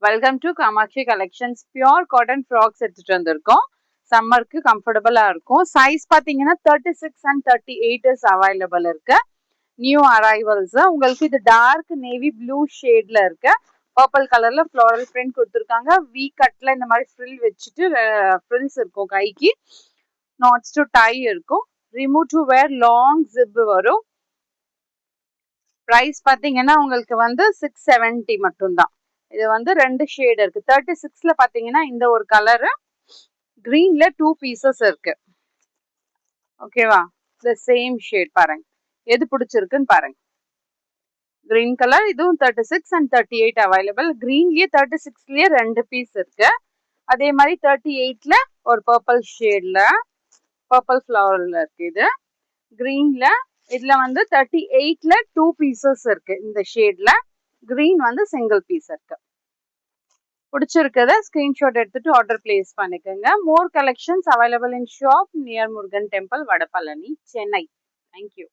Welcome to Kamakshi collections. Pure cotton frocks எடுத்துட்டு வந்திருக்கோம். சம்மருக்கு கம்ஃபர்டபுளா இருக்கும். சைஸ் பாத்தீங்கன்னா 36 and 38 இஸ் அவைலபிள் இருக்கு. New arrivals. உங்களுக்கு இது டார்க் நேவி ப்ளூ ஷேட்ல இருக்கு. பர்பிள் கலர்ல ஃப்ளோரல் பிரிண்ட் கொடுத்துருக்காங்க. வி கட்ல இந்த மாதிரி ஃப்ரில் வச்சுட்டு ஃப்ரில்ஸ் இருக்கும். கைக்கு நாட்ஸ் டு டை இருக்கும். Remove to wear long zip வரும். ப்ரைஸ் பாத்தீங்கன்னா உங்களுக்கு வந்து 670 மட்டும்தான். இது வந்து ரெண்டு ஷேட் இருக்கு. 36ல பாத்தீங்கன்னா இந்த ஒரு கலரு, கிரீன்ல 2 பீசஸ் இருக்கு. ஓகேவா? இந்த சேம் ஷேட் பாருங்க, எது பிடிச்சிருக்குன்னு பாருங்க. கிரீன் கலர், இதுவும் 36 and 38 அவைலபிள். கிரீன்லயே 36லயே ரெண்டு பீஸ் இருக்கு. அதே மாதிரி 38ல ஒரு பர்பிள் ஷேட்ல பர்பிள் ஃப்ளவர்ல இருக்கு. இது கிரீன்ல, இதுல வந்து 38ல 2 பீசஸ் இருக்கு. இந்த ஷேட்ல கிரீன் வந்து சிங்கிள் பீஸ் இருக்கு. பிடிச்சிருக்கத ஸ்கிரீன்ஷாட் எடுத்துட்டு ஆர்டர் பிளேஸ் பண்ணிக்கோங்க. மோர் collections available in shop near Murugan temple, Vadapalani, Chennai. Thank you.